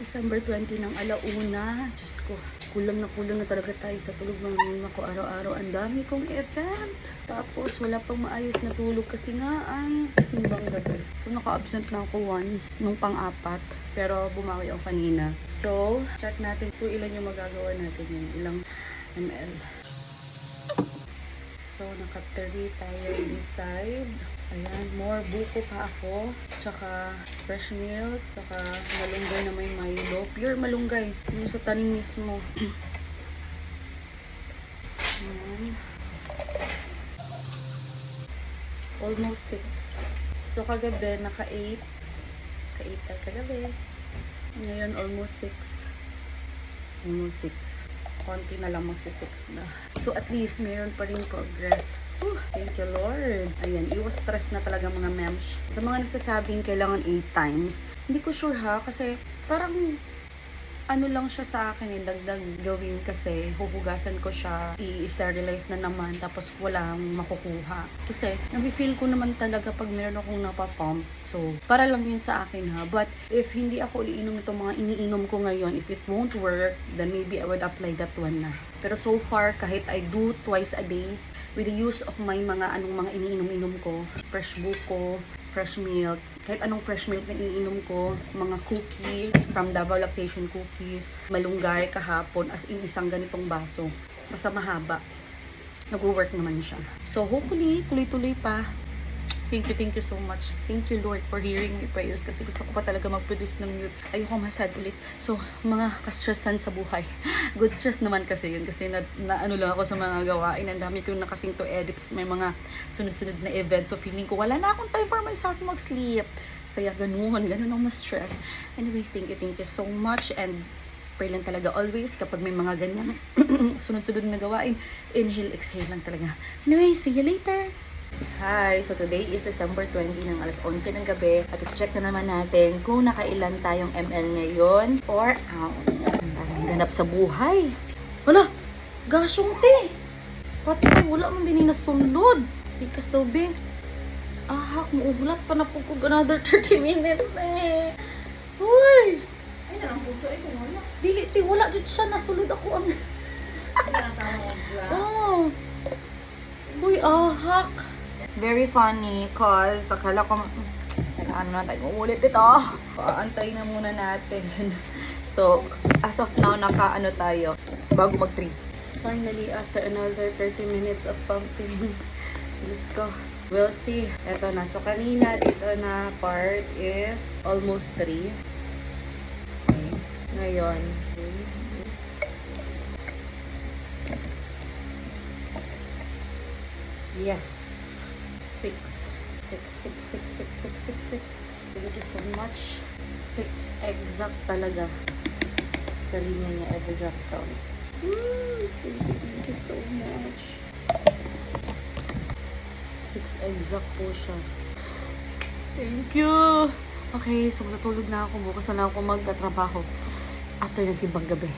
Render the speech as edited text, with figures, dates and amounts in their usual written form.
December 20 ng alauna. Diyos ko, kulang na talaga tayo sa tulog ng mga ko araw-araw. Ang dami kong event. Tapos, wala pang maayos na tulog kasi nga ay simbang gabi. So, naka-absent na ako once nung pang-apat. Pero, bumawi ako kanina. So, check natin kung ilan yung magagawa natin yun. Ilang ml. So, naka-30 tayo this side. Ayan, more buko pa ako. Tsaka fresh milk. Tsaka malunggay na may Milo. Pure malunggay. Yung sa tanim mismo. Ayan. Almost 6. So, kagabi, naka-8. Ka-8 tayo kagabi. Ngayon, almost 6. Almost 6. Konti na lang magsi-6 na. So, at least, mayroon pa rin progress. Thank you, Lord. Ayan, iwas stress na talaga mga mems. Sa mga nagsasabing kailangan 8 times, hindi ko sure ha, kasi parang ano lang siya sa akin, dagdag gawin kasi huhugasan ko siya, i-sterilize na naman, tapos walang makukuha. Kasi, nafe-feel ko naman talaga pag meron akong napapump. So, para lang yun sa akin ha. But, if hindi ako iinom itong mga iniinom ko ngayon, if it won't work, then maybe I would apply that one na. Pero so far, kahit I do twice a day, with the use of my mga iniinom-inom ko, fresh buko, fresh milk, kahit anong fresh milk na iniinom ko, mga cookies, from Davao Lactation Cookies, malunggay kahapon, as in isang ganitong baso. Basta mahaba. Nag-work naman siya. So hopefully, tuloy-tuloy pa. Thank you so much. Thank you, Lord, for hearing my prayers kasi gusto ko pa talaga mag-produce ng mute. Ayoko masad ulit. So, mga ka-stressan sa buhay. Good stress naman kasi yun kasi na ano lang ako sa mga gawain. Ang dami ko na kasing to edits. May mga sunod-sunod na events. So, feeling ko wala na akong time for myself mag-sleep. Kaya ganun ang ma-stress. Anyways, thank you so much. And pray lang talaga always kapag may mga ganyan sunod-sunod na gawain. Inhale, exhale lang talaga. Anyways, see you later. Hi! So today is December 20 ng alas 11 ng gabi at i-check na naman natin kung nakailan tayong ml ngayon or ounce. Ang ganap sa buhay. Wala! Gasyong te! Pati wala man din nasunod. Bikas daw be. Ahak, muuhulat pa na po kung another 30 minutes eh. Uy! Ay, narangpugso ay kung wala. Dili, wala dyan siya. Nasulod ako ang... Oh! Uy, ahak! Very funny cause akala ko ano na tayo umulit ito. Paantay na muna natin. So, as of now, naka-ano tayo bago mag-3. Finally, after another 30 minutes of pumping, Diyos ko, we'll see. Ito na. So, kanina, dito na part is almost 3. Okay. Ngayon, yes. 6. Thank you so much. 6 exact talaga. Sa linya niya, every drop count. Thank you so much. 6 exact po siya. Thank you. Okay, so matutulog na ako. Bukas na lang ako magtatrabaho after ng simbang gabi.